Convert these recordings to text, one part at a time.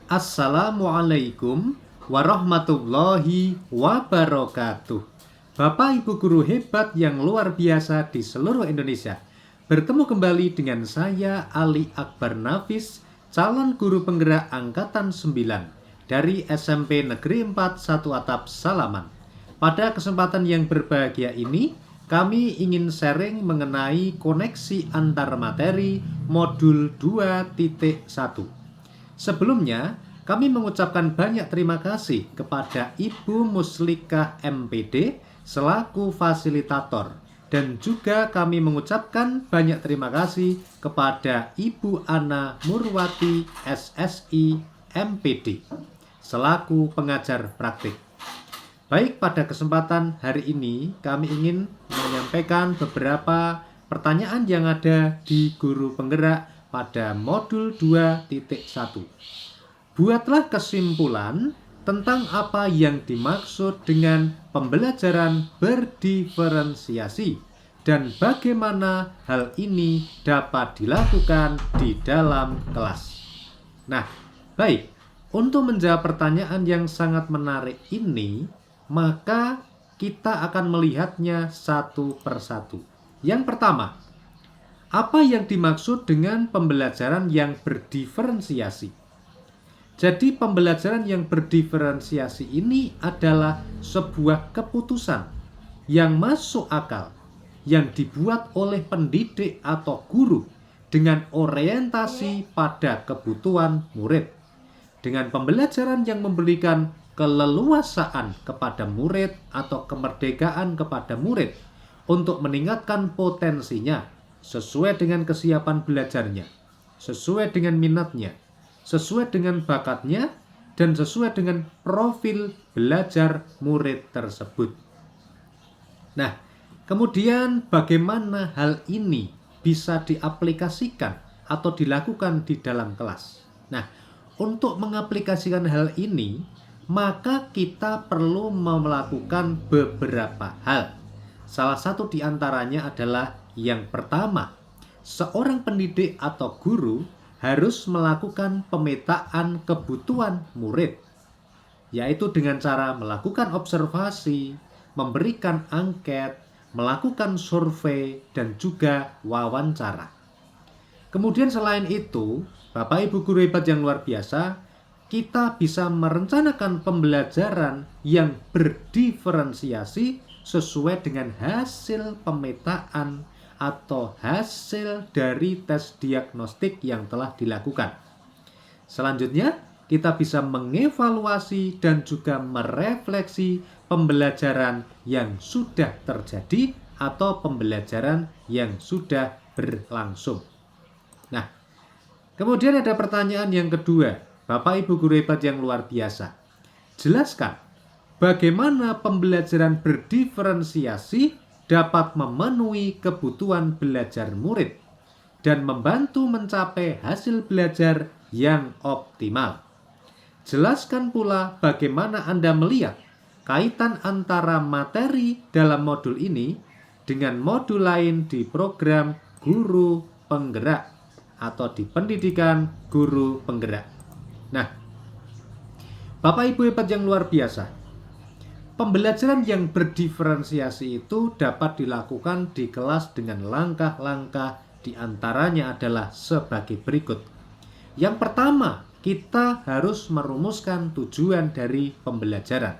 Assalamualaikum warahmatullahi wabarakatuh. Bapak Ibu guru hebat yang luar biasa di seluruh Indonesia. Bertemu kembali dengan saya Ali Akbar Nafis, calon guru penggerak angkatan 9 dari SMP Negeri 4 Satu Atap Salaman. Pada kesempatan yang berbahagia ini, kami ingin sharing mengenai koneksi antar materi modul 2.1. Sebelumnya, kami mengucapkan banyak terima kasih kepada Ibu Muslikah MPD selaku fasilitator, dan juga kami mengucapkan banyak terima kasih kepada Ibu Ana Murwati SSI MPD selaku pengajar praktik. Baik, pada kesempatan hari ini kami ingin menyampaikan beberapa pertanyaan yang ada di guru penggerak pada modul 2.1. Buatlah kesimpulan tentang apa yang dimaksud dengan pembelajaran berdiferensiasi dan bagaimana hal ini dapat dilakukan di dalam kelas. Nah, baik, untuk menjawab pertanyaan yang sangat menarik ini, maka kita akan melihatnya satu persatu. Yang pertama, apa yang dimaksud dengan pembelajaran yang berdiferensiasi? Jadi pembelajaran yang berdiferensiasi ini adalah sebuah keputusan yang masuk akal, yang dibuat oleh pendidik atau guru dengan orientasi pada kebutuhan murid. Dengan pembelajaran yang memberikan keleluasaan kepada murid atau kemerdekaan kepada murid untuk meningkatkan potensinya sesuai dengan kesiapan belajarnya, sesuai dengan minatnya, sesuai dengan bakatnya, dan sesuai dengan profil belajar murid tersebut. Nah, kemudian bagaimana hal ini bisa diaplikasikan atau dilakukan di dalam kelas? Nah, untuk mengaplikasikan hal ini, maka kita perlu melakukan beberapa hal. Salah satu di antaranya adalah yang pertama, seorang pendidik atau guru harus melakukan pemetaan kebutuhan murid, yaitu dengan cara melakukan observasi, memberikan angket, melakukan survei, dan juga wawancara. Kemudian selain itu, Bapak Ibu guru hebat yang luar biasa, kita bisa merencanakan pembelajaran yang berdiferensiasi sesuai dengan hasil pemetaan atau hasil dari tes diagnostik yang telah dilakukan. Selanjutnya, kita bisa mengevaluasi dan juga merefleksi pembelajaran yang sudah terjadi atau pembelajaran yang sudah berlangsung. Nah, kemudian ada pertanyaan yang kedua, Bapak Ibu guru hebat yang luar biasa. Jelaskan bagaimana pembelajaran berdiferensiasi dapat memenuhi kebutuhan belajar murid dan membantu mencapai hasil belajar yang optimal. Jelaskan pula bagaimana Anda melihat kaitan antara materi dalam modul ini dengan modul lain di program guru penggerak atau di pendidikan guru penggerak. Nah, Bapak Ibu hebat yang luar biasa, pembelajaran yang berdiferensiasi itu dapat dilakukan di kelas dengan langkah-langkah, di antaranya adalah sebagai berikut. Yang pertama, kita harus merumuskan tujuan dari pembelajaran.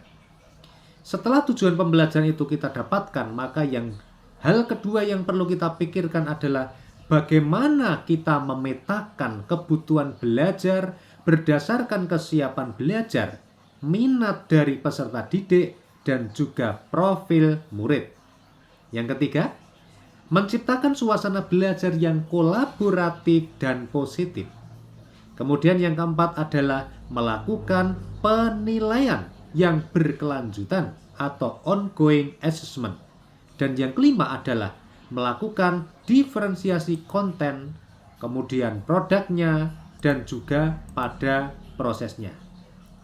Setelah tujuan pembelajaran itu kita dapatkan, maka hal kedua yang perlu kita pikirkan adalah bagaimana kita memetakan kebutuhan belajar berdasarkan kesiapan belajar, minat dari peserta didik, dan juga profil murid. Yang ketiga, menciptakan suasana belajar yang kolaboratif dan positif. Kemudian yang keempat adalah melakukan penilaian yang berkelanjutan atau ongoing assessment. Dan yang kelima adalah melakukan diferensiasi konten, kemudian produknya, dan juga pada prosesnya.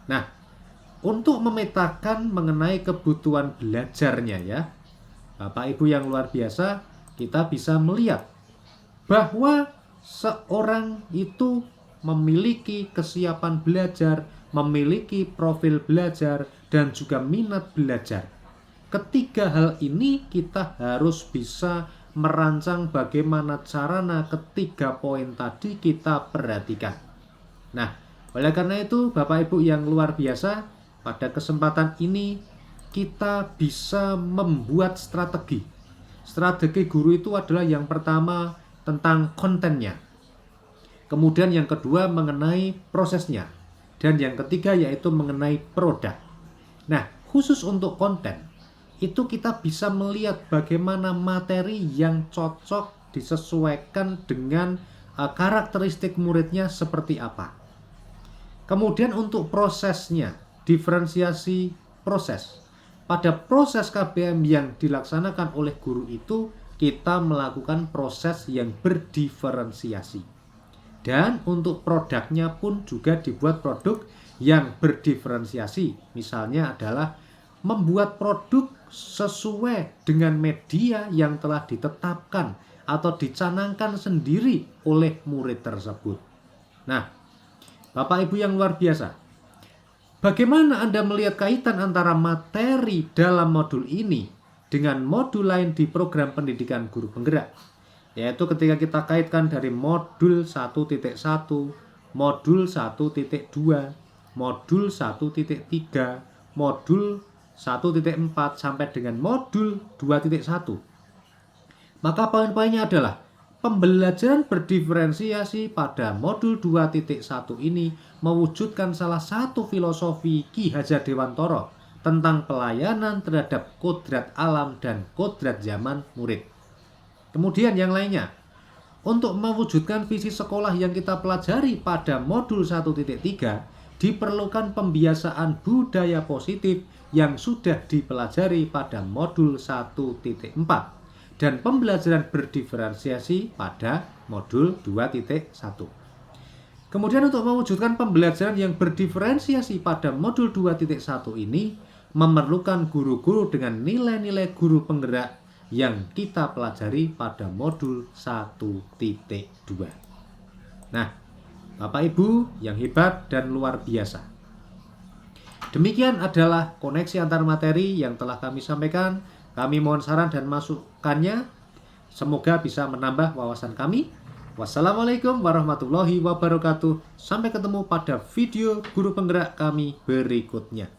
Nah, untuk memetakan mengenai kebutuhan belajarnya ya, Bapak Ibu yang luar biasa, kita bisa melihat bahwa seorang itu memiliki kesiapan belajar, memiliki profil belajar, dan juga minat belajar. Ketiga hal ini kita harus bisa merancang bagaimana caranya ketiga poin tadi kita perhatikan. Nah, oleh karena itu Bapak Ibu yang luar biasa, pada kesempatan ini kita bisa membuat strategi. Strategi guru itu adalah yang pertama tentang kontennya. Kemudian yang kedua mengenai prosesnya. Dan yang ketiga yaitu mengenai produk. Nah, khusus untuk konten, itu kita bisa melihat bagaimana materi yang cocok disesuaikan dengan karakteristik muridnya seperti apa. Kemudian untuk prosesnya, diferensiasi proses. Pada proses KBM yang dilaksanakan oleh guru itu, kita melakukan proses yang berdiferensiasi. Dan untuk produknya pun juga dibuat produk yang berdiferensiasi. Misalnya adalah membuat produk sesuai dengan media yang telah ditetapkan atau dicanangkan sendiri oleh murid tersebut. Nah, Bapak Ibu yang luar biasa, bagaimana Anda melihat kaitan antara materi dalam modul ini dengan modul lain di program pendidikan guru penggerak? Yaitu ketika kita kaitkan dari modul 1.1, modul 1.2, modul 1.3, modul 1.4 sampai dengan modul 2.1. Maka poin-poinnya adalah pembelajaran berdiferensiasi pada modul 2.1 ini mewujudkan salah satu filosofi Ki Hajar Dewantara tentang pelayanan terhadap kodrat alam dan kodrat zaman murid. Kemudian yang lainnya, untuk mewujudkan visi sekolah yang kita pelajari pada modul 1.3, diperlukan pembiasaan budaya positif yang sudah dipelajari pada modul 1.4 dan pembelajaran berdiferensiasi pada modul 2.1. Kemudian untuk mewujudkan pembelajaran yang berdiferensiasi pada modul 2.1 ini memerlukan guru-guru dengan nilai-nilai guru penggerak yang kita pelajari pada modul 1.2. Nah, Bapak Ibu yang hebat dan luar biasa, demikian adalah koneksi antar materi yang telah kami sampaikan. Kami mohon saran dan masukannya. Semoga bisa menambah wawasan kami. Wassalamualaikum warahmatullahi wabarakatuh. Sampai ketemu pada video guru penggerak kami berikutnya.